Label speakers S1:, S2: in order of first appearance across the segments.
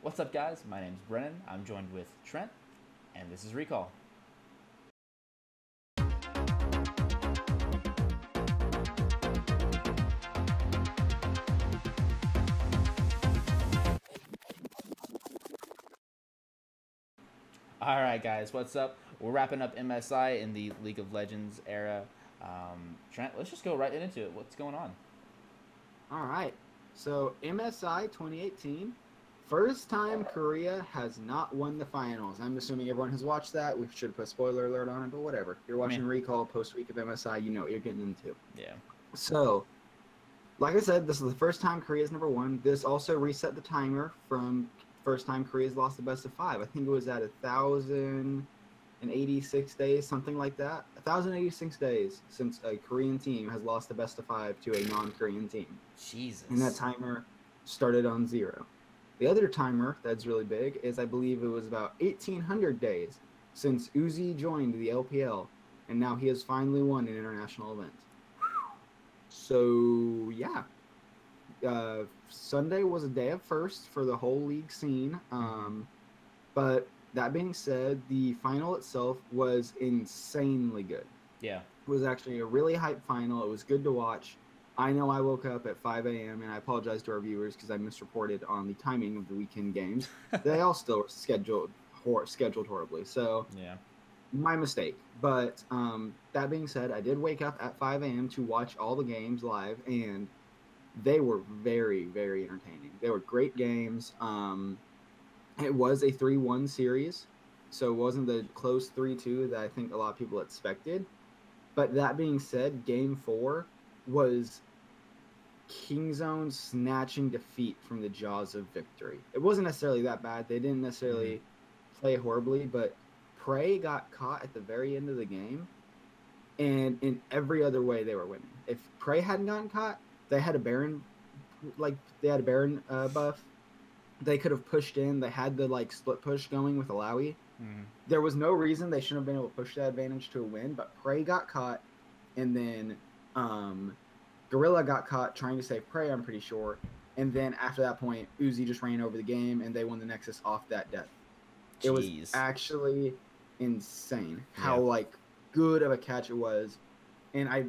S1: What's up, guys? My name's Brennan. I'm joined with Trent, and this is Recall. All right, guys, what's up? We're wrapping up MSI in the League of Legends era. Trent, let's just go right into it. What's going on?
S2: All right. So MSI 2018, first time Korea has not won the finals. I'm assuming everyone has watched that. We should put spoiler alert on it, but whatever. If you're
S1: I
S2: watching
S1: mean,
S2: Recall post week of MSI, you know what you're getting into.
S1: yeah.
S2: So, like I said, this is the first time Korea's never won. This also reset the timer from first time Korea's lost the best of five. I think it was at 1,086 days, something like that. 1,086 days since a Korean team has lost the best of five to a non-Korean team. And that
S1: Jesus.
S2: timer started on 0. The other timer that's really big is I believe it was about 1,800 days since Uzi joined the LPL, and now he has finally won an international event. So yeah, Sunday was a day of first for the whole league scene. But that being said, the final itself was insanely good.
S1: Yeah.
S2: It was actually a really hype final. It was good to watch. I know I woke up at 5 a.m. and I apologize to our viewers because I misreported on the timing of the weekend games. They all still were scheduled horribly. So
S1: Yeah.
S2: my mistake. But that being said, I did wake up at 5 a.m. to watch all the games live, and they were very, very entertaining. They were great games. It was a 3-1 series, so it wasn't the close 3-2 that I think a lot of people expected. But that being said, game 4 was Kingzone snatching defeat from the jaws of victory. It wasn't necessarily that bad. They didn't necessarily play horribly, but Prey got caught at the very end of the game, and in every other way they were winning. If Prey hadn't gotten caught, they had a Baron, buff. They could have pushed in. They had the split push going with Alawi. There was no reason they shouldn't have been able to push that advantage to a win, but Prey got caught, and then Gorilla got caught trying to save Prey, I'm pretty sure. And then after that point, Uzi just ran over the game, and they won the Nexus off that death. It was
S1: Jeez.
S2: actually insane how good of a catch it was. And I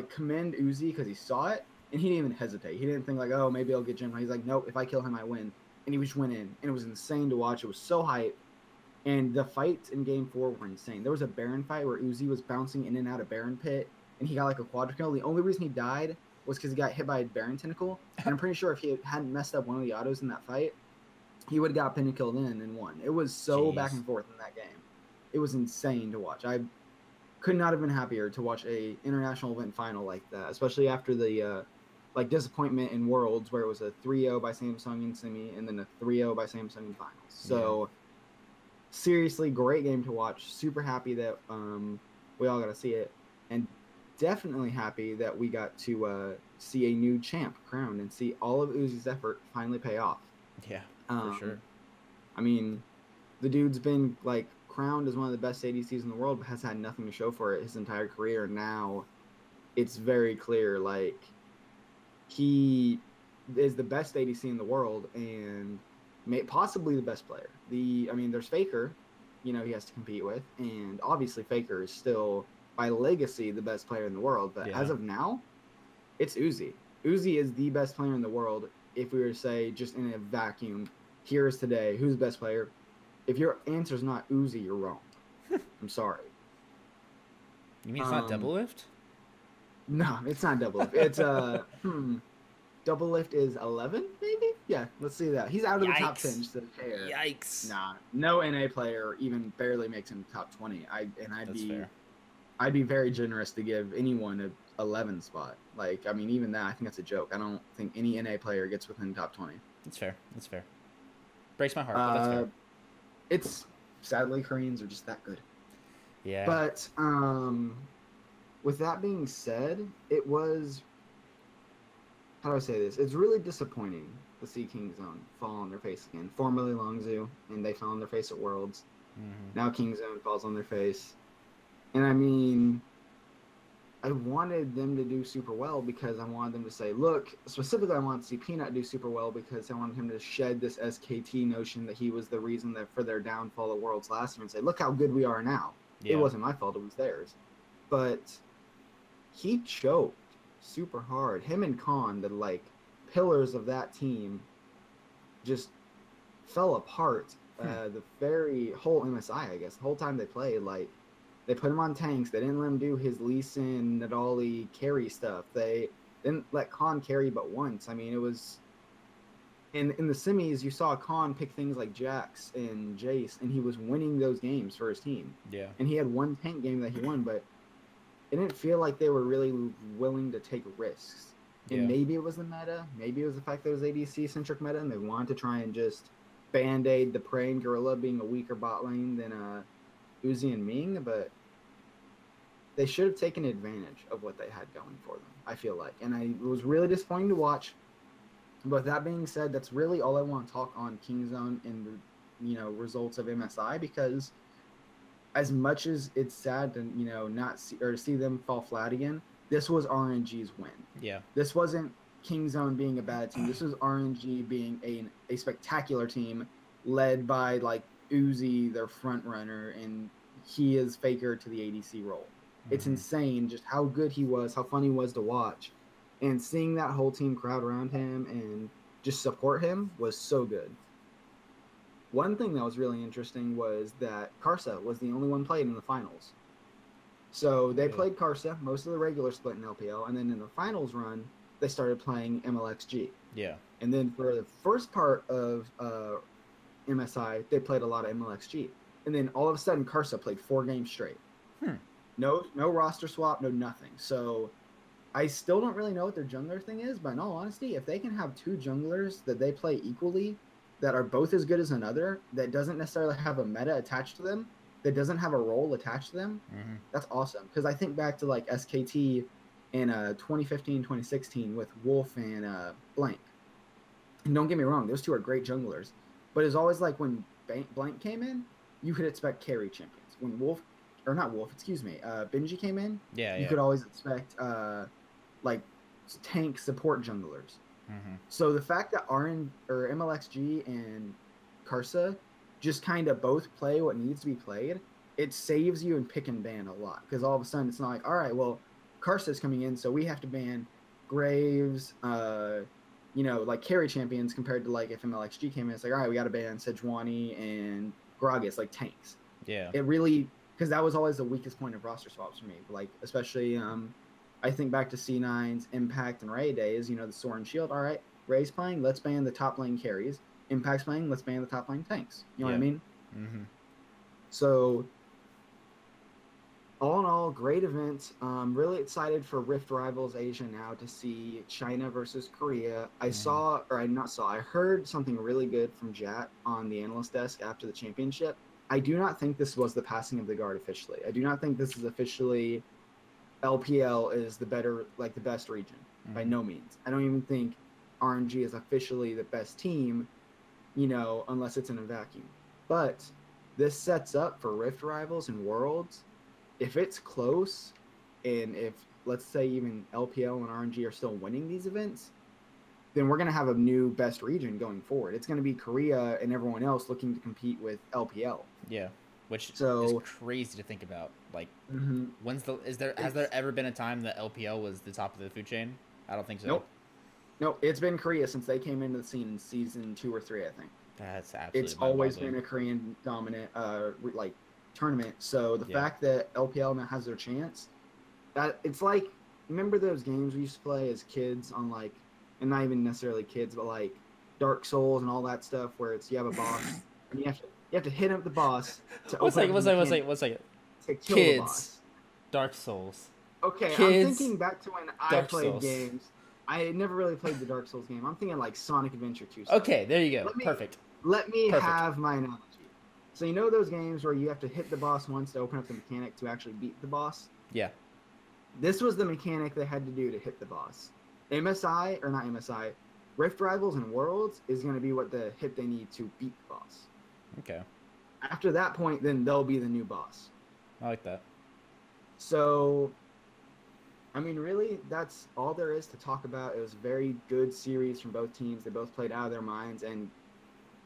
S2: commend Uzi because he saw it, and he didn't even hesitate. He didn't think oh, maybe I'll get Jim. He's like, nope, if I kill him, I win. And he just went in, and it was insane to watch. It was so hype. And the fights in Game 4 were insane. There was a Baron fight where Uzi was bouncing in and out of Baron Pit, and he got a quadra kill. The only reason he died was because he got hit by a Baron Tentacle. And I'm pretty sure if he hadn't messed up one of the autos in that fight, he would have got pentakilled in and won. It was so back and forth in that game. It was insane to watch. I could not have been happier to watch a international event final like that, especially after the disappointment in Worlds where it was a 3-0 by Samsung in semi and then a 3-0 by Samsung in finals. So seriously, great game to watch. Super happy that we all got to see it, and definitely happy that we got to see a new champ crowned and see all of Uzi's effort finally pay off.
S1: Yeah, for sure.
S2: I mean, the dude's been crowned as one of the best ADCs in the world, but has had nothing to show for it his entire career. Now it's very clear he is the best ADC in the world and possibly the best player. There's Faker, he has to compete with, and obviously Faker is still by legacy the best player in the world. But as of now, it's Uzi. Uzi is the best player in the world. If we were to say just in a vacuum, here is today, who's the best player? If your answer is not Uzi, you're wrong. I'm sorry.
S1: You mean it's not Doublelift?
S2: No, it's not Doublelift. It's Doublelift is 11, maybe? Yeah, let's see that. He's out of the top 10 just to care.
S1: Yikes.
S2: Nah, no NA player even barely makes him top 20. I'd be very generous to give anyone a 11 spot. Even that, I think that's a joke. I don't think any NA player gets within top 20.
S1: That's fair. Breaks my heart, but that's fair.
S2: It's sadly Koreans are just that good.
S1: Yeah.
S2: But with that being said, it was, how do I say this? It's really disappointing to see Kingzone fall on their face again. Formerly Longzhu, and they fell on their face at Worlds. Now Kingzone falls on their face. And I wanted them to do super well because I wanted them to say, look, specifically I wanted to see Peanut do super well because I wanted him to shed this SKT notion that he was the reason that for their downfall at Worlds last year and say, look how good we are now.
S1: Yeah.
S2: It wasn't my fault, it was theirs. But he choked super hard. Him and Khan, the like pillars of that team, just fell apart. The very whole MSI, I guess, the whole time they played, like they put him on tanks. They didn't let him do his Lee Sin, Nadali carry stuff. They didn't let Khan carry but once. I mean, it was in the semis. You saw Khan pick things like Jax and Jace, and he was winning those games for his team.
S1: Yeah.
S2: And he had one tank game that he won, but it didn't feel like they were really willing to take risks. And maybe it was the meta. Maybe it was the fact that it was ADC-centric meta, and they wanted to try and just band-aid the Prey and Gorilla being a weaker bot lane than Uzi and Ming, but they should have taken advantage of what they had going for them, I feel like. And it was really disappointing to watch. But that being said, that's really all I want to talk on Kingzone and the results of MSI, because as much as it's sad to not see them fall flat again, this was RNG's win.
S1: Yeah.
S2: This wasn't Kingzone being a bad team. This was RNG being a spectacular team led by like Uzi, their front runner, and he is Faker to the ADC role. Mm-hmm. It's insane just how good he was, how fun he was to watch. And seeing that whole team crowd around him and just support him was so good. One thing that was really interesting was that Karsa was the only one played in the finals. So they played Karsa, most of the regular split in LPL, and then in the finals run, they started playing MLXG.
S1: Yeah. And
S2: then for the first part of MSI, they played a lot of MLXG. And then all of a sudden, Karsa played 4 games straight. No roster swap, no nothing. So I still don't really know what their jungler thing is, but in all honesty, if they can have 2 junglers that they play equally, that are both as good as another, that doesn't necessarily have a meta attached to them, that doesn't have a role attached to them, that's awesome. Because I think back to like SKT in 2015, 2016 with Wolf and Blank. And don't get me wrong, those 2 are great junglers. But it's always like when Blank came in, you could expect carry champions. When Benji came in, you could always expect like tank support junglers. So the fact that MLXG and Karsa just kind of both play what needs to be played, it saves you in pick and ban a lot. Because all of a sudden it's not like, all right, well, Karsa's coming in, so we have to ban Graves, like carry champions, compared to like if MLXG came in, it's like, all right, we got to ban Sejuani and Gragas, like tanks.
S1: Yeah.
S2: It really, because that was always the weakest point of roster swaps for me. Like, especially, I think back to C9's Impact and Ray days, the Sword and Shield. All right, Ray's playing, let's ban the top lane carries. Impact's playing, let's ban the top lane tanks. You know what I mean? So, all in all, great event. Really excited for Rift Rivals Asia now to see China versus Korea. I heard something really good from Jat on the analyst desk after the championship. I do not think this was the passing of the guard officially. I do not think this is officially LPL is the best region by no means. I don't even think RNG is officially the best team, unless it's in a vacuum. But this sets up for Rift Rivals and Worlds. If it's close, and if, let's say, even LPL and RNG are still winning these events, then we're going to have a new best region going forward. It's going to be Korea and everyone else looking to compete with LPL.
S1: Yeah, which is crazy to think about. Like, has there ever been a time that LPL was the top of the food chain? I don't think so.
S2: Nope. It's been Korea since they came into the scene in season 2 or 3, I think.
S1: That's absolutely.
S2: It's always been a Korean dominant tournament. So the fact that LPL now has their chance, that it's like, remember those games we used to play as kids on like, and not even necessarily kids, but like Dark Souls and all that stuff, where it's you have a boss and you have to hit up the boss to
S1: One second.
S2: To kill
S1: kids,
S2: the boss.
S1: Dark Souls.
S2: Okay,
S1: Kids,
S2: I'm thinking back to when I played games. I never really played the Dark Souls game. I'm thinking like Sonic Adventure 2 stuff.
S1: Okay, there you go. Perfect.
S2: Let me have my analogy. So you know those games where you have to hit the boss once to open up the mechanic to actually beat the boss?
S1: Yeah.
S2: This was the mechanic they had to do to hit the boss. Rift Rivals and Worlds is going to be what the hit they need to beat the boss.
S1: Okay.
S2: After that point, then they'll be the new boss.
S1: I like that.
S2: So I mean, really, that's all there is to talk about. It was a very good series from both teams. They both played out of their minds, and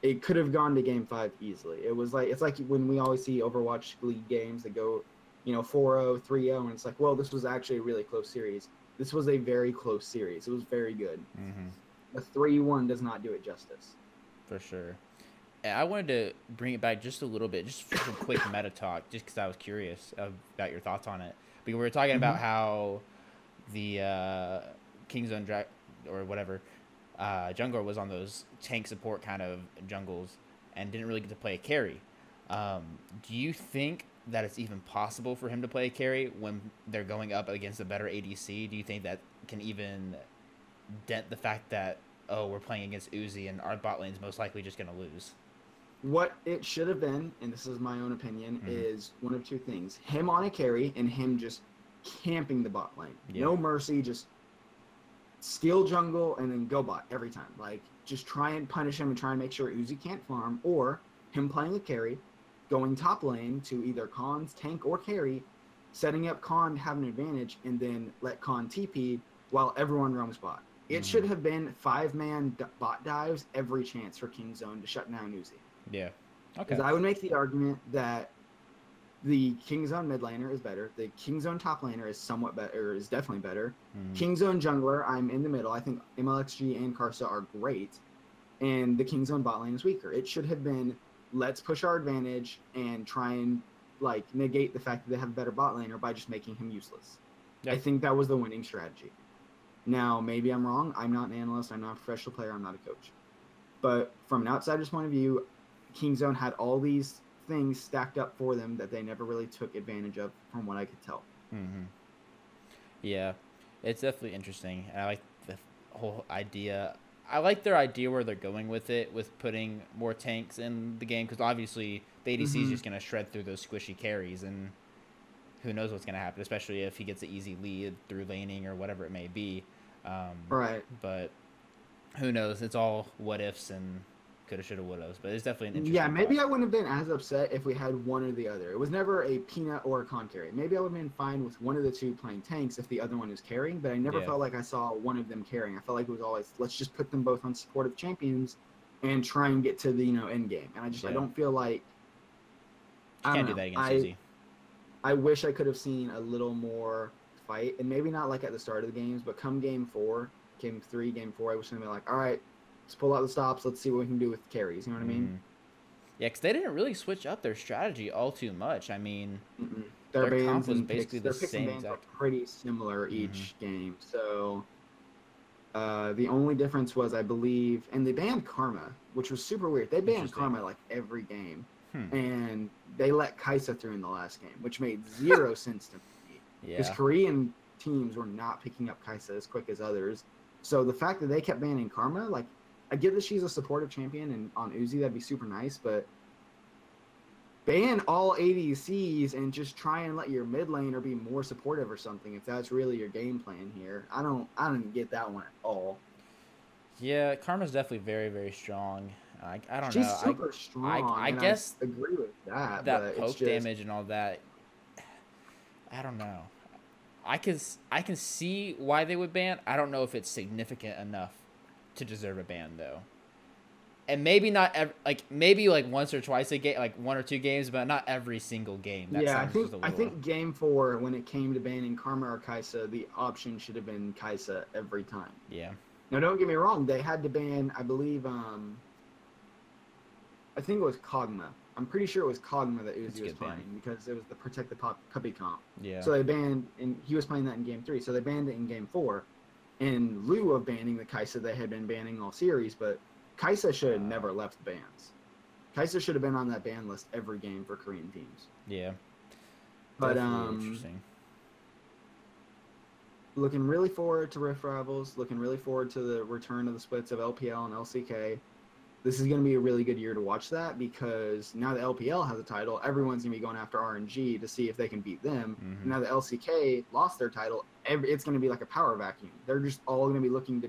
S2: it could have gone to game 5 easily. It was like, it's like when we always see Overwatch League games that go, 4-0, 3-0, and it's like, well, this was actually a really close series. This was a very close series. It was very good. A 3-1 does not do it justice.
S1: For sure. And I wanted to bring it back just a little bit, just for some quick meta talk, just because I was curious about your thoughts on it. Because we were talking about how the Kingzone or whatever jungler was on those tank support kind of jungles and didn't really get to play a carry. Do you think that it's even possible for him to play a carry when they're going up against a better ADC? Do you think that can even dent the fact that, oh, we're playing against Uzi and our bot lane's most likely just going to lose?
S2: What it should have been, and this is my own opinion, is one of two things. Him on a carry and him just camping the bot lane. No mercy, just steal jungle and then go bot every time. Like, just try and punish him and try and make sure Uzi can't farm, or him playing a carry, going top lane to either Khan's tank or carry, setting up Khan to have an advantage, and then let Khan TP while everyone roams bot. It should have been 5-man bot dives every chance for Kingzone to shut down Uzi.
S1: Yeah. Okay.
S2: Because I would make the argument that the Kingzone mid laner is better. The Kingzone top laner is somewhat better, is definitely better. Kingzone jungler, I'm in the middle. I think MLXG and Karsa are great. And the Kingzone bot lane is weaker. It should have been, let's push our advantage and try and negate the fact that they have a better bot laner by just making him useless. Yep. I think that was the winning strategy. Now, maybe I'm wrong. I'm not an analyst. I'm not a professional player. I'm not a coach. But from an outsider's point of view, Kingzone had all these things stacked up for them that they never really took advantage of, from what I could tell.
S1: Yeah, it's definitely interesting. I like the whole idea. I like their idea where they're going with it, with putting more tanks in the game, because obviously the ADC is just going to shred through those squishy carries, and who knows what's going to happen, especially if he gets an easy lead through laning or whatever it may be.
S2: Right.
S1: But who knows? It's all what ifs and coulda, shoulda, wouldas. But it's definitely an interesting.
S2: Yeah, maybe I wouldn't have been as upset if we had one or the other. It was never a Peanut or a Con carry. Maybe I would have been fine with one of the two playing tanks if the other one is carrying, but I never felt like I saw one of them carrying. I felt like it was always, let's just put them both on supportive champions and try and get to the end game. And I don't feel like
S1: you can't do that against Uzi.
S2: I wish I could have seen a little more fight, and maybe not like at the start of the games, but come game 4, game 3, game 4, I wish they'd be like, all right, let's pull out the stops. Let's see what we can do with carries. You know what I mean?
S1: Yeah, because they didn't really switch up their strategy all too much. I mean,
S2: their
S1: comp was basically the same
S2: exact. Pretty similar each game. So the only difference was, I believe, and they banned Karma, which was super weird. They banned Karma like every game, and they let Kai'Sa through in the last game, which made zero sense to me. Because Korean teams were not picking up Kai'Sa as quick as others. So the fact that they kept banning Karma, like, I get that she's a supportive champion, and on Uzi that'd be super nice, but ban all ADCs and just try and let your mid laner be more supportive or something if that's really your game plan here. I don't get that one at all.
S1: Yeah, Karma's definitely very, very strong. I don't know.
S2: She's super strong.
S1: I guess
S2: I agree with that.
S1: That poke damage and all that. I don't know. I can see why they would ban. I don't know if it's significant enough to deserve a ban though. And maybe not maybe once or twice a game, like 1 or 2 games, but not every single game.
S2: I think game 4, when it came to banning Karma or Kai'Sa, the option should have been Kai'Sa every time.
S1: Yeah.
S2: Now don't get me wrong, they had to ban, I believe, I think it was Kog'Maw. I'm pretty sure it was Kog'Maw that Uzi was playing, because it was the Protect the Puppy comp.
S1: Yeah.
S2: So they banned, and he was playing that in game 3. So they banned it in game 4, in lieu of banning the Kai'Sa they had been banning all series. But Kai'Sa should have never left bans. Kai'Sa should have been on that ban list every game for Korean teams.
S1: Yeah.
S2: But
S1: interesting.
S2: Looking really forward to Rift Rivals. Looking really forward to the return of the splits of LPL and LCK. This is going to be a really good year to watch that, because now the LPL has a title, everyone's going to be going after RNG to see if they can beat them. Now the LCK lost their title, it's going to be like a power vacuum. They're just all going to be looking to,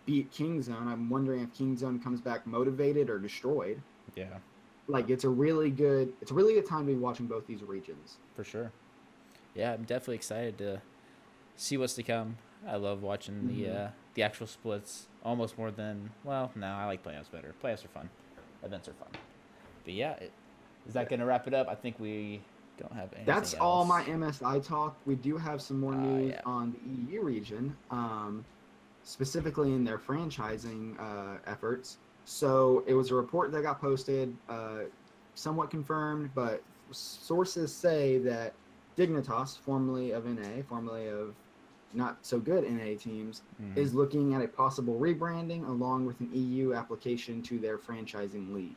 S2: beat Kingzone. I'm wondering if Kingzone comes back motivated or destroyed.
S1: Yeah.
S2: It's a really good time to be watching both these regions.
S1: For sure. Yeah, I'm definitely excited to see what's to come. I love watching the actual splits almost more than no, I like playoffs better. Playoffs are fun, events are fun. But yeah, is that gonna wrap it up? I think we don't have anything
S2: That's
S1: else.
S2: all my MSI talk. We do have some more news
S1: Yeah.
S2: on the EU region, specifically in their franchising efforts. So it was a report that got posted, somewhat confirmed, but sources say that Dignitas, formerly of NA, formerly of not so good NA teams, is looking at a possible rebranding along with an EU application to their franchising league.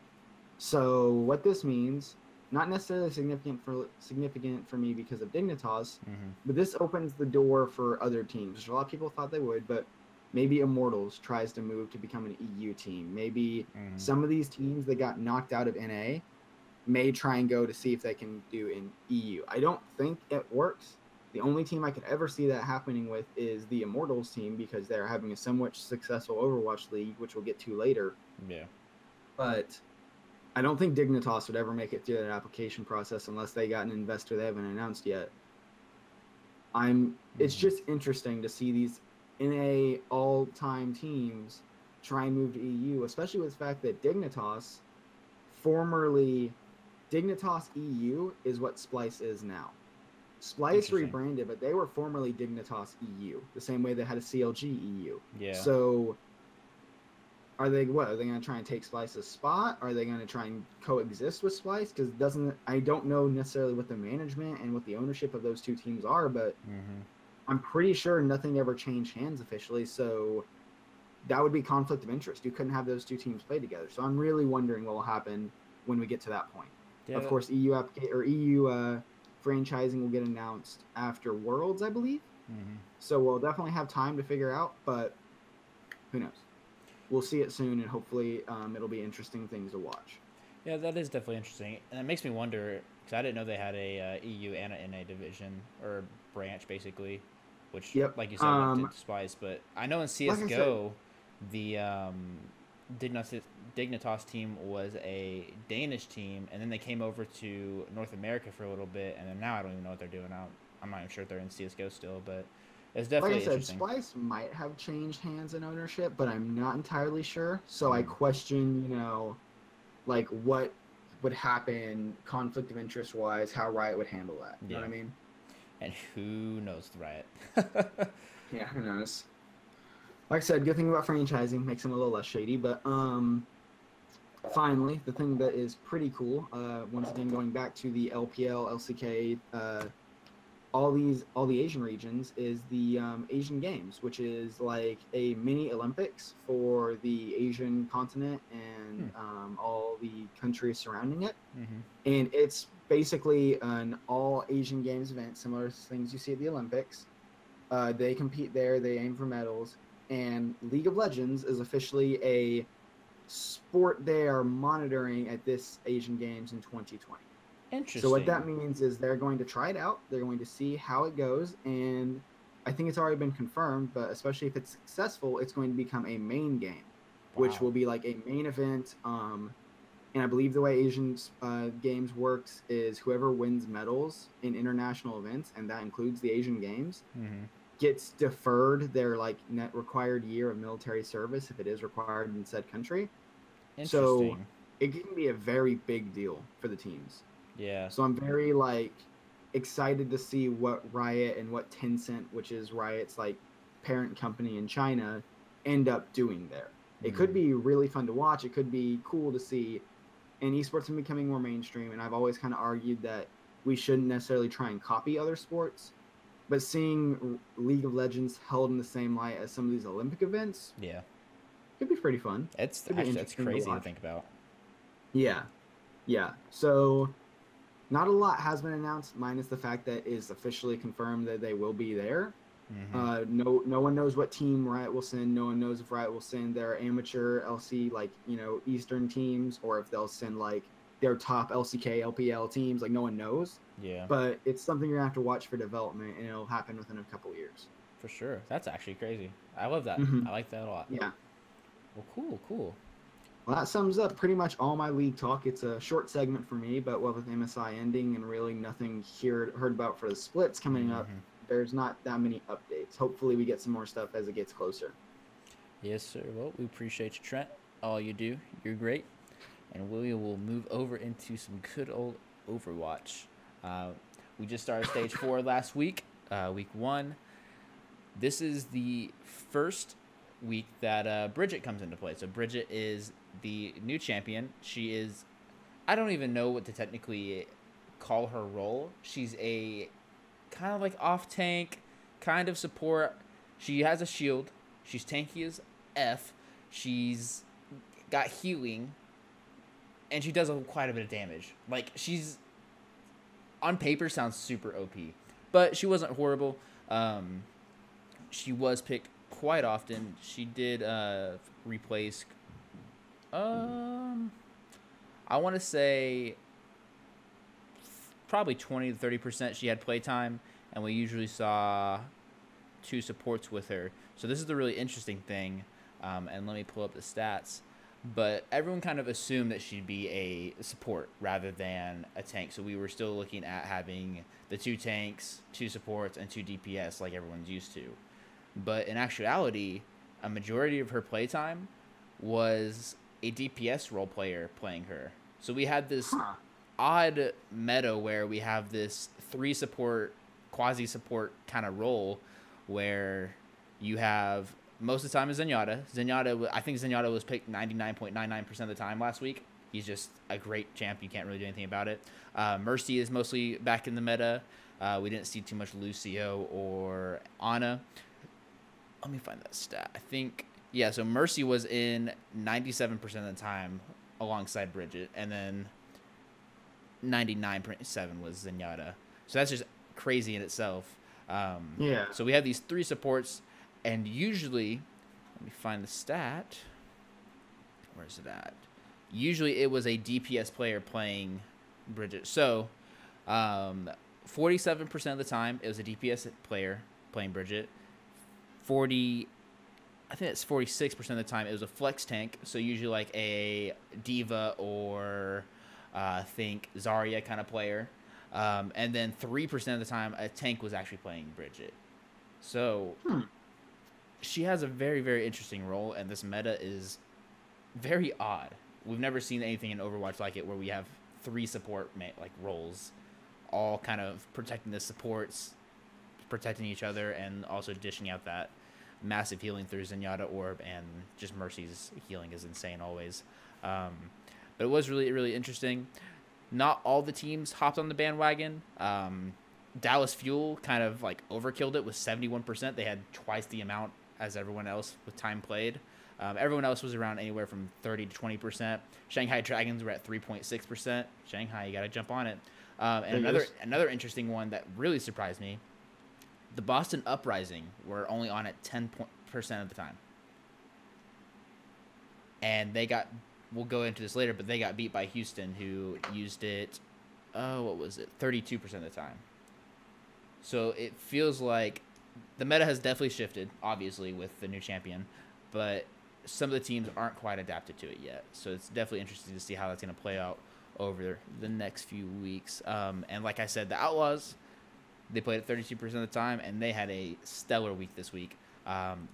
S2: So what this means, not necessarily significant for me because of Dignitas, but this opens the door for other teams, which a lot of people thought they would, but maybe Immortals tries to move to become an EU team. Maybe some of these teams that got knocked out of NA may try and go to see if they can do in EU. I don't think it works. The only team I could ever see that happening with is the Immortals team because they're having a somewhat successful Overwatch league, which we'll get to later.
S1: Yeah.
S2: But I don't think Dignitas would ever make it through that application process unless they got an investor they haven't announced yet. It's just interesting to see these NA all-time teams try and move to EU, especially with the fact that Dignitas, formerly Dignitas EU, is what Splice is now. Splice rebranded, but they were formerly Dignitas EU, the same way they had a CLG EU.
S1: Yeah.
S2: So are they going to try and take Splice's spot? Are they going to try and coexist with Splice? Because I don't know necessarily what the management and what the ownership of those two teams are, but I'm pretty sure nothing ever changed hands officially. So that would be conflict of interest. You couldn't have those two teams play together. So I'm really wondering what will happen when we get to that point. Yeah, of course, EU franchising will get announced after Worlds, I believe. So we'll definitely have time to figure out, but who knows? We'll see it soon, and hopefully it'll be interesting things to watch.
S1: Yeah, that is definitely interesting. And it makes me wonder, because I didn't know they had a EU and an NA division, or branch, basically, which, like you said, went to Splice. But I know in CSGO, the Dignitas team was a Danish team, and then they came over to North America for a little bit, and then now I don't even know what they're doing. I'm not even sure if they're in CSGO still, but it's definitely interesting.
S2: Splice might have changed hands in ownership, but I'm not entirely sure. So I question, like what would happen conflict of interest wise, how Riot would handle that. You know what I mean?
S1: And who knows the Riot?
S2: Yeah, who knows? Like I said, good thing about franchising makes them a little less shady, but finally, the thing that is pretty cool, once again going back to the LPL, LCK, all the Asian regions, is the Asian Games, which is like a mini Olympics for the Asian continent and all the countries surrounding it. And it's basically an all Asian Games event, similar to things you see at the Olympics. They compete there, they aim for medals, and League of Legends is officially a sport they are monitoring at this Asian Games in 2020.
S1: Interesting.
S2: So what that means is they're going to try it out. They're going to see how it goes, and I think it's already been confirmed, but especially if it's successful, it's going to become a main game, which will be like a main event. And I believe the way Asian Games works is whoever wins medals in international events, and that includes the Asian Games, gets deferred their net required year of military service if it is required in said country. So it can be a very big deal for the teams.
S1: Yeah.
S2: So I'm very excited to see what Riot and what Tencent, which is Riot's parent company in China, end up doing there. It could be really fun to watch. It could be cool to see. And esports are becoming more mainstream, and I've always kind of argued that we shouldn't necessarily try and copy other sports, but seeing League of Legends held in the same light as some of these Olympic events, could be pretty fun.
S1: That's crazy to think about.
S2: Yeah. So not a lot has been announced, minus the fact that it's officially confirmed that they will be there. No one knows what team Riot will send. No one knows if Riot will send their amateur LC, Eastern teams, or if they'll send their top LCK, LPL teams. No one knows.
S1: Yeah.
S2: But it's something you're gonna have to watch for development, and it'll happen within a couple years.
S1: For sure. That's actually crazy. I love that. I like that a lot.
S2: Yeah.
S1: Well, cool.
S2: Well, that sums up pretty much all my league talk. It's a short segment for me, but with MSI ending and really nothing heard about for the splits coming up, there's not that many updates. Hopefully we get some more stuff as it gets closer.
S1: Yes, sir. Well, we appreciate you, Trent. All you do, you're great. And we will move over into some good old Overwatch. We just started Stage 4 last week, Week 1. This is the first week that Bridget comes into play. So Bridget is the new champion. She is, I don't even know what to technically call her role. She's a kind of like off tank, kind of support. She has a shield. She's tanky as F. She's got healing, and she does quite a bit of damage. Like, she's on paper sounds super OP, but she wasn't horrible. She was picked quite often. She did replace I want to say probably 20 to 30% she had playtime, and we usually saw 2 supports with her. So this is the really interesting thing, and let me pull up the stats. But everyone kind of assumed that she'd be a support rather than a tank. So we were still looking at having the 2 tanks, 2 supports, and 2 DPS like everyone's used to. But in actuality, a majority of her playtime was a DPS role player playing her. So we had this odd meta where we have this 3 support, quasi-support kind of role where you have most of the time is Zenyatta. I think Zenyatta was picked 99.99% of the time last week. He's just a great champ. You can't really do anything about it. Mercy is mostly back in the meta. We didn't see too much Lucio or Ana. Let me find that stat. I think, yeah, so Mercy was in 97% of the time alongside Bridget, and then 99.7 was Zenyatta. So that's just crazy in itself.
S2: Yeah.
S1: So we have these 3 supports, and usually, let me find the stat. Where is it at? Usually it was a DPS player playing Bridget. So 47% of the time it was a DPS player playing Bridget. I think it's 46% of the time it was a flex tank. So usually like a Diva or think Zarya kind of player. And then 3% of the time a tank was actually playing Bridget. So she has a very, very interesting role, and this meta is very odd. We've never seen anything in Overwatch like it, where we have 3 support roles, all kind of protecting the supports, protecting each other, and also dishing out that massive healing through Zenyatta Orb, and just Mercy's healing is insane always. But it was really, really interesting. Not all the teams hopped on the bandwagon. Dallas Fuel kind of like overkilled it with 71%. They had twice the amount as everyone else with time played. Everyone else was around anywhere from 30 to 20%. Shanghai Dragons were at 3.6%. Shanghai, you got to jump on it. And another interesting one that really surprised me, the Boston Uprising were only on at 10% of the time. And they got, we'll go into this later, but they got beat by Houston, who used it, what was it, 32% of the time. So it feels like the meta has definitely shifted, obviously, with the new champion, but some of the teams aren't quite adapted to it yet. So it's definitely interesting to see how that's going to play out over the next few weeks. And like I said, the Outlaws, they played it 32% of the time, and they had a stellar week this week.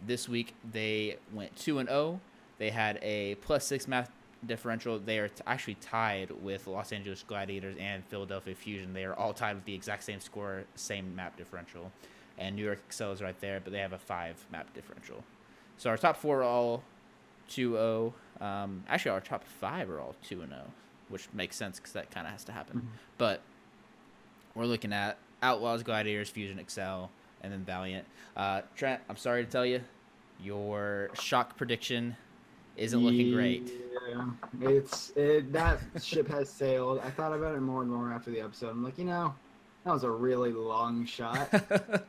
S1: This week, they went 2-0. They had a +6 map differential. They are actually tied with Los Angeles Gladiators and Philadelphia Fusion. They are all tied with the exact same score, same map differential. And New York Excel is right there, but they have a 5 map differential. So our top 4 are all 2-0. Actually, our top 5 are all 2-0, which makes sense because that kind of has to happen. Mm-hmm. But we're looking at Outlaws, Gladiators, Fusion, Excel, and then Valiant. Trent, I'm sorry to tell you, your shock prediction isn't looking great.
S2: Yeah, that ship has sailed. I thought about it more and more after the episode. I'm like, that was a really long shot.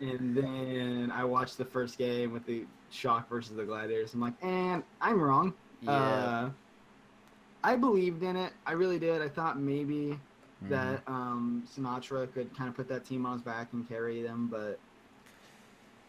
S2: And then I watched the first game with the Shock versus the Gladiators. I'm like, and I'm wrong.
S1: Yeah.
S2: I believed in it. I really did. I thought maybe that Sinatra could kind of put that team on his back and carry them, but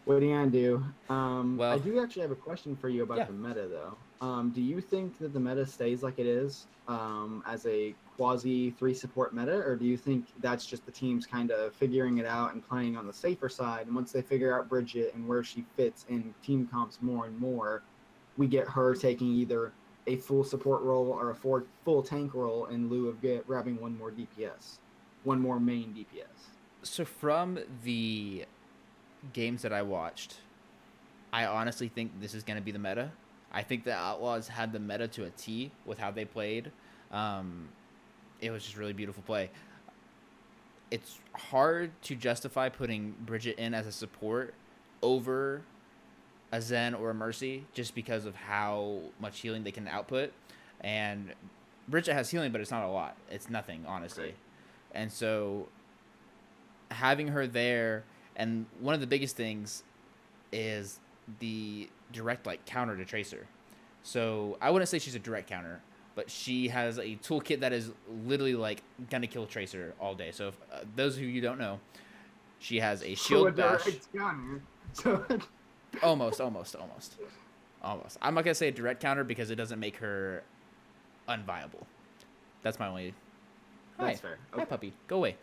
S2: what are you going to do? Well, I do actually have a question for you about the meta, though. Do you think that the meta stays like it is as a quasi 3 support meta, or do you think that's just the teams kind of figuring it out and playing on the safer side? And once they figure out Bridget and where she fits in team comps more and more, we get her taking either a full support role or a full tank role in lieu of grabbing one more DPS, one more main DPS?
S1: So from the games that I watched, I honestly think this is going to be the meta. I think the Outlaws had the meta to a T with how they played. It was just really beautiful play. It's hard to justify putting Bridget in as a support over a Zen or a Mercy just because of how much healing they can output. And Bridget has healing, but it's not a lot. It's nothing, honestly. Right. And so having her there, and one of the biggest things is the direct counter to Tracer. So I wouldn't say she's a direct counter, but she has a toolkit that is literally gonna kill Tracer all day. So if, those of you who don't know, she has a shield bash. Almost. I'm not gonna say a direct counter because it doesn't make her unviable. That's my only.
S2: That's fair. Okay.
S1: Hi, puppy. Go away.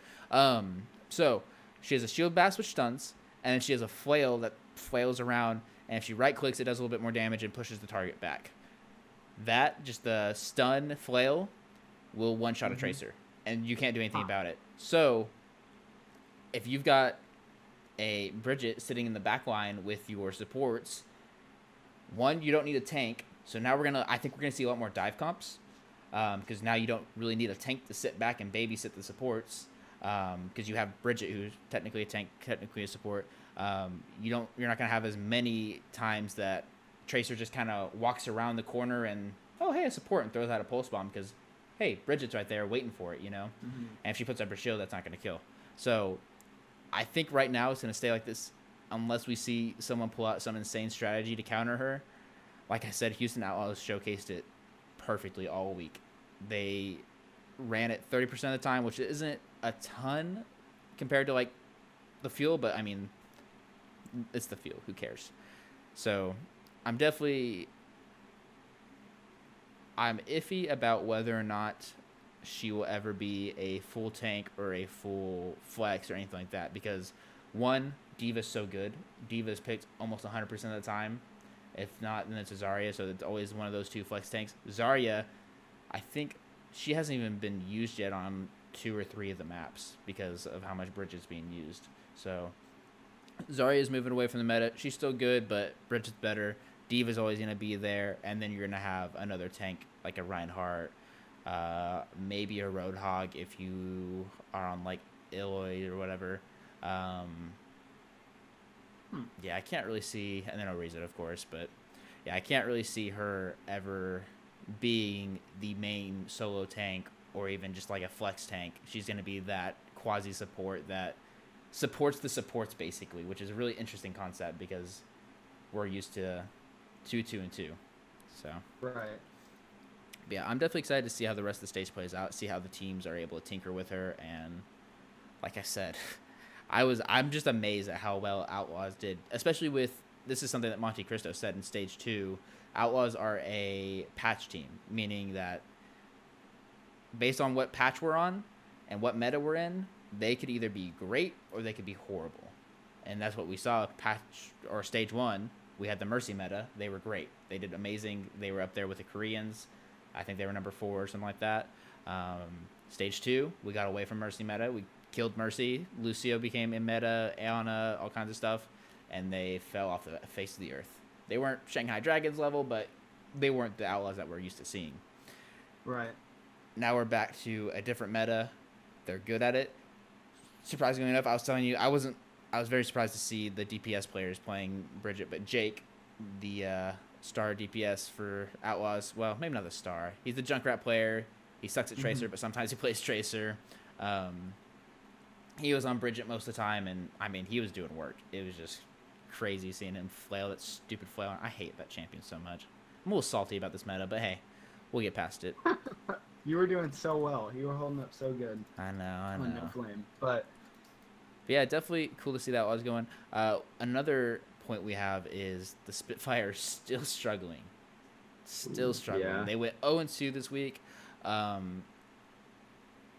S1: So she has a shield bash which stuns, and then she has a flail that flails around, and if she right clicks, it does a little bit more damage and pushes the target back. That, just the stun flail, will one-shot a Tracer, and you can't do anything about it. So if you've got a Bridget sitting in the back line with your supports, one, you don't need a tank. So now I think we're gonna see a lot more dive comps, because now you don't really need a tank to sit back and babysit the supports, because you have Bridget, who's technically a tank, technically a support. You're not gonna have as many times that Tracer just kind of walks around the corner and, oh hey, a support, and throws out a pulse bomb because, hey, Bridget's right there waiting for it, And if she puts up her shield, that's not gonna kill. So I think right now it's gonna stay like this unless we see someone pull out some insane strategy to counter her. Like I said, Houston Outlaws showcased it perfectly all week. They ran it 30% of the time, which isn't a ton compared to the fuel, but I mean, it's the fuel. Who cares? So I'm iffy about whether or not she will ever be a full tank or a full flex or anything like that, because one, D.Va's so good. D.Va's picked almost 100% of the time. If not, then it's a Zarya, so it's always one of those two flex tanks. Zarya, I think she hasn't even been used yet on 2 or 3 of the maps because of how much Bridget's being used. So Zarya is moving away from the meta. She's still good, but Bridget's better. D.Va's always going to be there, and then you're going to have another tank like a Reinhardt, maybe a Roadhog if you are on Iloy or whatever. Yeah, I can't really see, and then Oriza, of course, but yeah, I can't really see her ever being the main solo tank or even just a flex tank. She's going to be that quasi support that supports the supports basically, which is a really interesting concept because we're used to 2-2-2. So
S2: right.
S1: But yeah, I'm definitely excited to see how the rest of the stage plays out, see how the teams are able to tinker with her, and like I said, I'm just amazed at how well Outlaws did, especially with, this is something that Monte Cristo said in stage 2, Outlaws are a patch team, meaning that based on what patch we're on and what meta we're in, they could either be great or they could be horrible. And that's what we saw patch or stage 1. We had the Mercy meta. They were great. They did amazing. They were up there with the Koreans. I think they were number 4 or something like that. Stage 2, we got away from Mercy meta. We killed Mercy. Lucio became in meta, Aeona, all kinds of stuff. And they fell off the face of the earth. They weren't Shanghai Dragons level, but they weren't the Outlaws that we're used to seeing.
S2: Right.
S1: Now we're back to a different meta. They're good at it. Surprisingly enough, I was telling you, I was very surprised to see the DPS players playing Bridget, but Jake, the star DPS for Outlaws, well, maybe not the star. He's the Junkrat player. He sucks at Tracer, but sometimes he plays Tracer. He was on Bridget most of the time, and I mean, he was doing work. It was just crazy seeing him flail that stupid flail. I hate that champion so much. I'm a little salty about this meta, but hey, we'll get past it.
S2: You were doing so well. You were holding up so good.
S1: I know.
S2: On No Flame, but
S1: yeah, definitely cool to see that was going. Another point we have is the Spitfire still struggling. Still struggling.
S2: Yeah.
S1: They went 0-2 this week.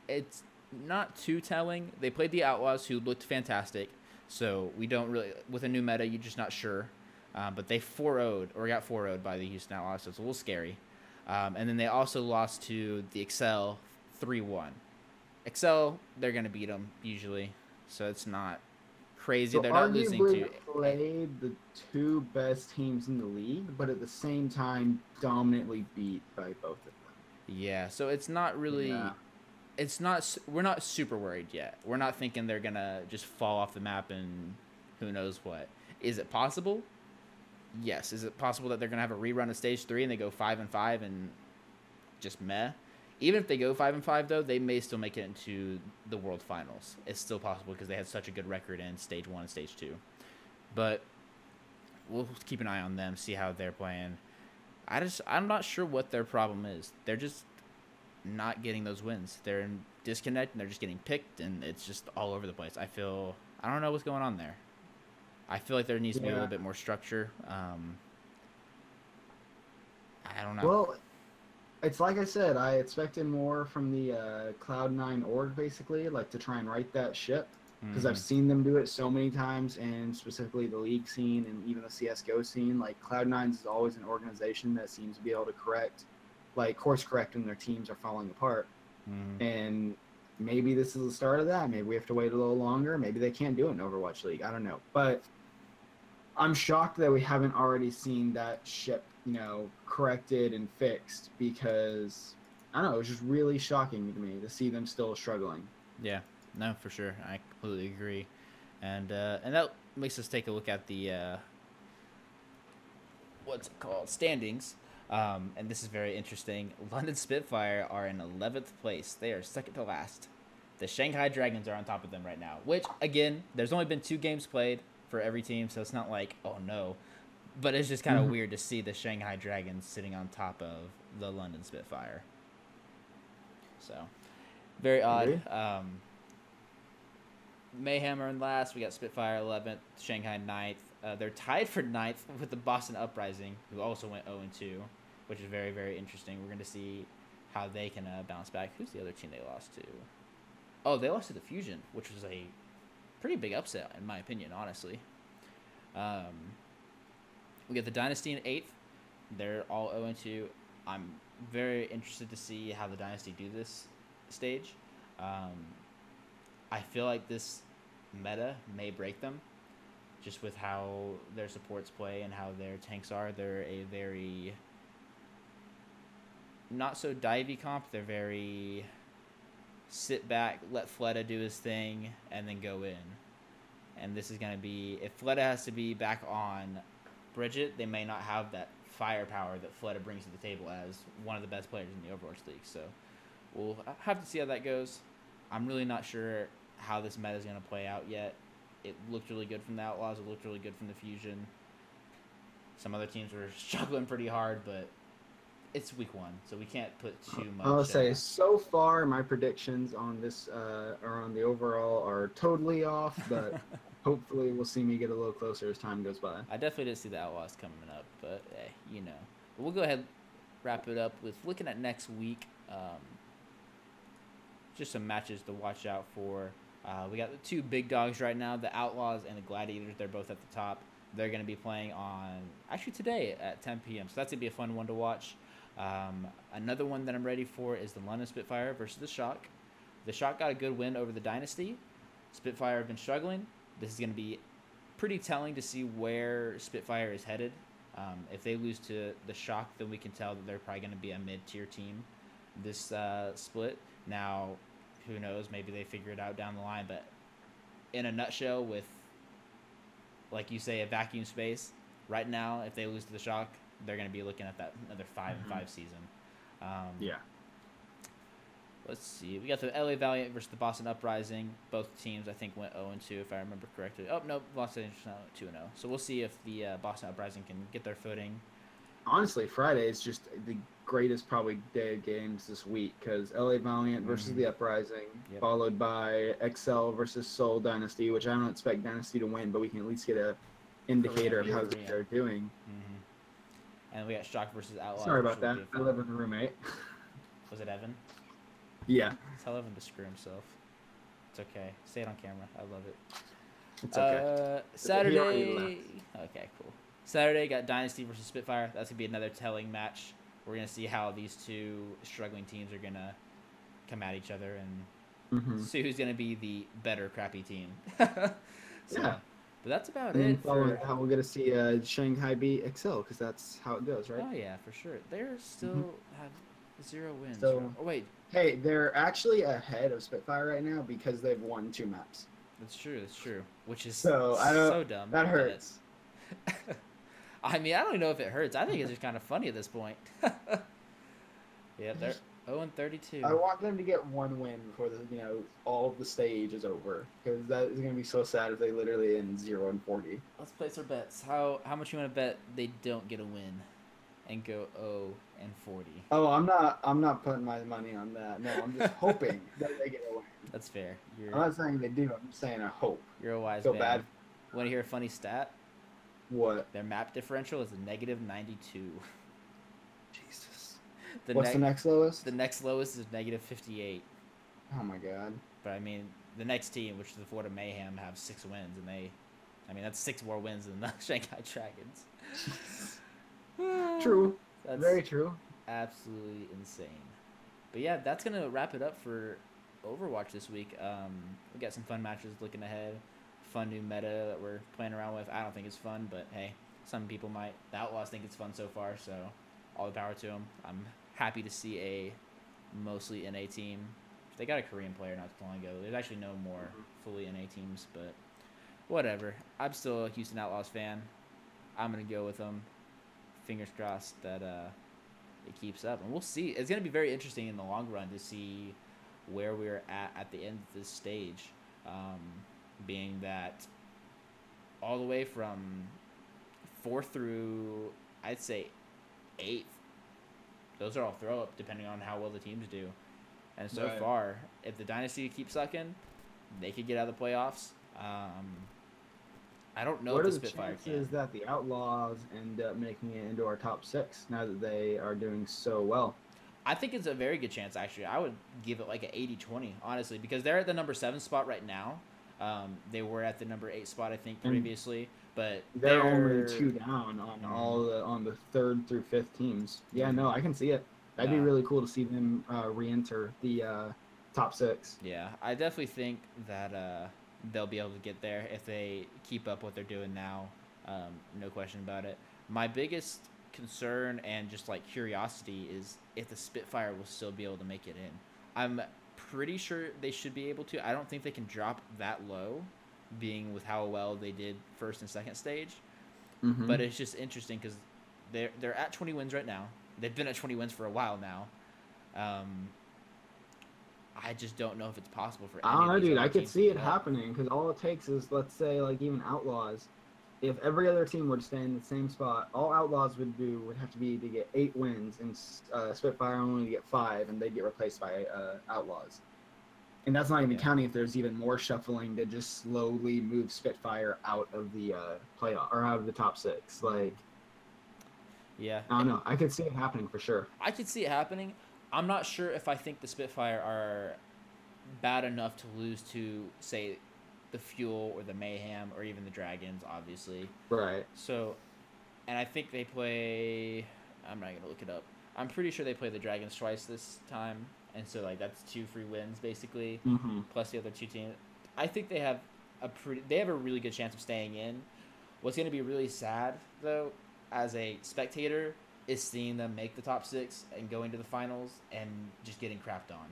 S1: It's not too telling. They played the Outlaws, who looked fantastic. So we don't really, with a new meta, you're just not sure. But they 4-0'd, or got 4-0'd by the Houston Outlaws, so it's a little scary. And then they also lost to the Excel 3-1. Excel, they're going to beat them usually, so it's not crazy.
S2: So
S1: they're not losing
S2: arguably
S1: to.
S2: played the two best teams in the league, but at the same time dominantly beat by both of them.
S1: Yeah, so it's not really.
S2: Yeah.
S1: It's not. We're not super worried yet. We're not thinking they're gonna just fall off the map and who knows what. Is it possible? Yes. Is it possible that they're gonna have a rerun of stage 3 and they go 5-5 and just meh? Even if they go 5-5 though, they may still make it into the World Finals. It's still possible because they had such a good record in stage 1 and stage 2. But we'll keep an eye on them, see how they're playing. I'm not sure what their problem is. They're just not getting those wins. They're in disconnect and they're just getting picked, and it's just all over the place. I don't know what's going on there. I feel like there needs to be a little bit more structure. I don't know.
S2: Well, it's like I said, I expected more from the Cloud9 org, basically, like to try and right that ship. Because I've seen them do it so many times, and specifically the league scene and even the CSGO scene. Like, Cloud9 is always an organization that seems to be able to course correct when their teams are falling apart. And maybe this is the start of that. Maybe we have to wait a little longer. Maybe they can't do it in Overwatch League. I don't know. But I'm shocked that we haven't already seen that ship, corrected and fixed, because, I don't know, it was just really shocking to me to see them still struggling.
S1: Yeah. No, for sure. I completely agree. And that makes us take a look at the what's it called? Standings. And this is very interesting. London Spitfire are in 11th place. They are second to last. The Shanghai Dragons are on top of them right now, which, again, there's only been 2 games played for every team, so it's not like, oh no. But it's just kind of weird to see the Shanghai Dragons sitting on top of the London Spitfire. So, very odd. Mayhem are in last. We got Spitfire 11th, Shanghai 9th. They're tied for 9th with the Boston Uprising, who also went 0-2, which is very, very interesting. We're going to see how they can bounce back. Who's the other team they lost to? Oh, they lost to the Fusion, which was a pretty big upset, in my opinion, honestly. We get the Dynasty in 8th. They're all 0-2. I'm very interested to see how the Dynasty do this stage. I feel like this meta may break them, just with how their supports play and how their tanks are. They're a very not so divey comp. They're very sit back, let Fleta do his thing, and then go in. And this is going to be, if Fleta has to be back on Bridget, they may not have that firepower that Fleta brings to the table as one of the best players in the Overwatch League. So we'll have to see how that goes. I'm really not sure how this meta is going to play out yet. It looked really good from the Outlaws. It looked really good from the Fusion. Some other teams were struggling pretty hard, but it's week 1, so we can't put too much.
S2: I'll say, so far, my predictions on this, or on the overall, are totally off, but hopefully we'll see me get a little closer as time goes by.
S1: I definitely didn't see the Outlaws coming up, but hey, But we'll go ahead and wrap it up with looking at next week. Just some matches to watch out for. We got the 2 big dogs right now, the Outlaws and the Gladiators. They're both at the top. They're going to be playing on, actually today at 10 p.m., so that's going to be a fun one to watch. Another one that I'm ready for is the London Spitfire versus the Shock. The Shock got a good win over the Dynasty. Spitfire have been struggling. This is going to be pretty telling to see where Spitfire is headed. If they lose to the Shock, then we can tell that they're probably going to be a mid-tier team this split. Now, who knows? Maybe they figure it out down the line. But in a nutshell, with, like you say, a vacuum space, right now, if they lose to the Shock, they're going to be looking at that another 5-5 season.
S2: Yeah.
S1: Let's see. We got the LA Valiant versus the Boston Uprising. Both teams, I think, went 0-2, if I remember correctly. Oh, no, Boston 2-0. So we'll see if the Boston Uprising can get their footing.
S2: Honestly, Friday is just the greatest probably day of games this week, because LA Valiant versus the Uprising, followed by XL versus Seoul Dynasty, which I don't expect Dynasty to win, but we can at least get a indicator of how they're doing.
S1: And we got Shock versus Outlaws.
S2: Sorry
S1: which
S2: about
S1: will
S2: that.
S1: be
S2: I
S1: fun.
S2: live with a roommate.
S1: Was it Evan?
S2: Yeah,
S1: Tell Evan to screw himself. It's okay. Say it on camera. I love it.
S2: it's okay. He already
S1: Saturday. Okay, cool. Saturday got Dynasty versus Spitfire. That's gonna be another telling match. We're gonna see how these two struggling teams are gonna come at each other and
S2: Mm-hmm.
S1: see who's gonna be the better crappy team. So,
S2: Yeah.
S1: but that's about
S2: And then
S1: it.
S2: following
S1: For,
S2: that, we're gonna see Shanghai beat Excel because that's how it goes, right?
S1: oh yeah, for sure. They're still have 0 wins.
S2: So-
S1: Oh wait,
S2: Hey, they're actually ahead of Spitfire right now because they've won 2 maps.
S1: that's true. That's true. Which is
S2: So I don't.
S1: so dumb.
S2: That
S1: but-
S2: hurts.
S1: I mean, I don't even know if it hurts. I think it's just kind of funny at this point. Yeah, they're 0-32.
S2: I want them to get 1 win before all of the stage is over because that is gonna be so sad if they literally end 0-40.
S1: Let's place our bets. How much you want to bet they don't get a win and go 0-40?
S2: Oh, I'm not putting my money on that. No, I'm just hoping that they get a win.
S1: That's fair.
S2: I'm not saying they do. I'm just saying I hope.
S1: You're a wise
S2: Feel
S1: man.
S2: bad.
S1: Want to hear a funny stat?
S2: What?
S1: Their map differential is a -92.
S2: Jesus.
S1: The
S2: What's the next lowest?
S1: The next lowest is -58.
S2: Oh my god.
S1: But I mean, the next team, which is the Florida Mayhem, have 6 wins, and that's 6 more wins than the Shanghai Dragons.
S2: True.
S1: That's
S2: Very true.
S1: absolutely insane. But yeah, that's gonna wrap it up for Overwatch this week. We got some fun matches looking ahead. Fun new meta that we're playing around with. I don't think it's fun, but hey, some people might. The Outlaws think it's fun so far, so all the power to them. I'm happy to see a mostly NA team. They got a Korean player not too long ago. There's actually no more fully NA teams, but whatever. I'm still a Houston Outlaws fan. I'm gonna go with them. Fingers crossed that it keeps up, and we'll see. It's gonna be very interesting in the long run to see where we're at the end of this stage, being that all the way from 4th through I'd say 8th, those are all throw up depending on how well the teams do. And so
S2: Right.
S1: far, if the Dynasty keeps sucking, they could get out of the playoffs. I don't know
S2: What are
S1: if the
S2: the
S1: Spitfire
S2: chances
S1: can.
S2: that the Outlaws end up making it into our top 6 now that they are doing so well?
S1: I think it's a very good chance, actually. I would give it like an 80-20, honestly, because they're at the number 7 spot right now. They were at the number 8 spot, I think,
S2: And
S1: previously, but
S2: They're only 2 down on the 3rd through 5th teams. Yeah, no, I can see it. That'd be
S1: Yeah.
S2: really cool to see them re-enter the top 6.
S1: Yeah, I definitely think that they'll be able to get there if they keep up what they're doing now. No question about it. My biggest concern and just like curiosity is if the Spitfire will still be able to make it in. I'm pretty sure they should be able to. I don't think they can drop that low, being with how well they did 1st and 2nd stage.
S2: Mm-hmm.
S1: But it's just interesting because they're at 20 wins right now. They've been at 20 wins for a while now. I just don't know if it's possible for.
S2: I
S1: any
S2: don't
S1: of
S2: know,
S1: these
S2: dude.
S1: other
S2: I could
S1: teams
S2: see
S1: to
S2: it
S1: keep up.
S2: happening because all it takes is, let's say, like even Outlaws. If every other team would stay in the same spot, all Outlaws would have to be to get 8 wins, and Spitfire only to get 5, and they'd get replaced by Outlaws. And that's not even
S1: Yeah.
S2: counting if there's even more shuffling to just slowly move Spitfire out of the playoff or out of the top 6. Like,
S1: Yeah,
S2: I don't know. I could see it happening for sure.
S1: I could see it happening. I'm not sure if I think the Spitfire are bad enough to lose to, say, the Fuel or the Mayhem or even the Dragons, obviously.
S2: Right.
S1: So, and I think they play. I'm not gonna look it up. I'm pretty sure they play the Dragons twice this time, and so like that's 2 free wins basically,
S2: Mm-hmm.
S1: plus the other 2 teams. I think they have a really good chance of staying in. What's gonna be really sad though, as a spectator, is seeing them make the top 6 and going to the finals and just getting crapped on.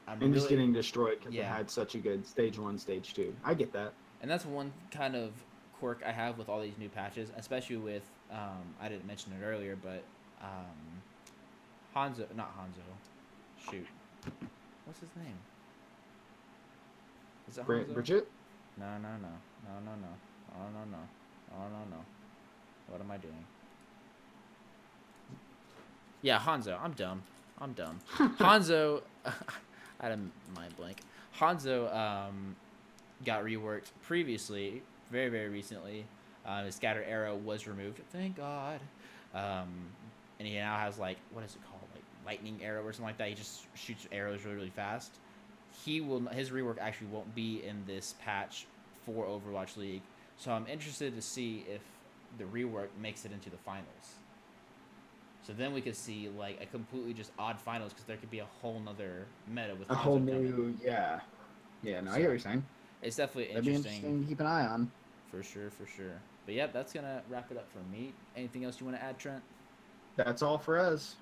S2: And just getting destroyed because
S1: Yeah.
S2: they had such a good stage 1, stage 2. I get that.
S1: And that's one kind of quirk I have with all these new patches, especially with, I didn't mention it earlier, but not Hanzo. Shoot. What's his name? Is it Hanzo?
S2: Bridget?
S1: No. What am I doing? Yeah, Hanzo. I'm dumb. Hanzo, I had a mind blank. Hanzo got reworked previously, very, very recently. His scatter arrow was removed. Thank God. And he now has like what is it called, like lightning arrow or something like that. He just shoots arrows really really fast. His rework actually won't be in this patch for Overwatch League. So I'm interested to see if the rework makes it into the finals. So then we could see like a completely just odd finals because there could be a whole nother meta with
S2: a
S1: Hanzo
S2: whole
S1: coming.
S2: new, yeah. Yeah, no, I
S1: So
S2: get what you're saying.
S1: it's definitely
S2: That'd be interesting to keep an eye on.
S1: For sure, for sure. But yeah, that's gonna wrap it up for me. Anything else you want to add, Trent?
S2: That's all for us.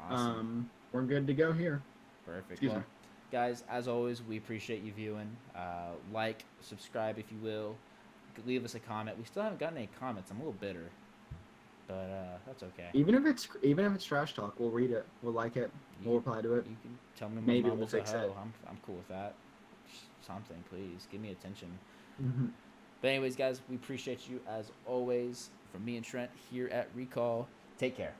S1: Awesome.
S2: We're good to go here.
S1: Perfect.
S2: Excuse
S1: well,
S2: me.
S1: guys, as always, we appreciate you viewing. Like, subscribe if you will. Leave us a comment. We still haven't gotten any comments. I'm a little bitter, but that's okay.
S2: Even if it's trash talk, we'll read it. We'll like it. We'll reply to it.
S1: You can tell me my
S2: Maybe
S1: mom
S2: we'll
S1: is a
S2: fix
S1: hoe.
S2: it.
S1: I'm cool with that. Something, please give me attention.
S2: Mm-hmm.
S1: But anyways, guys, we appreciate you as always. From me and Trent here at Recall. Take care.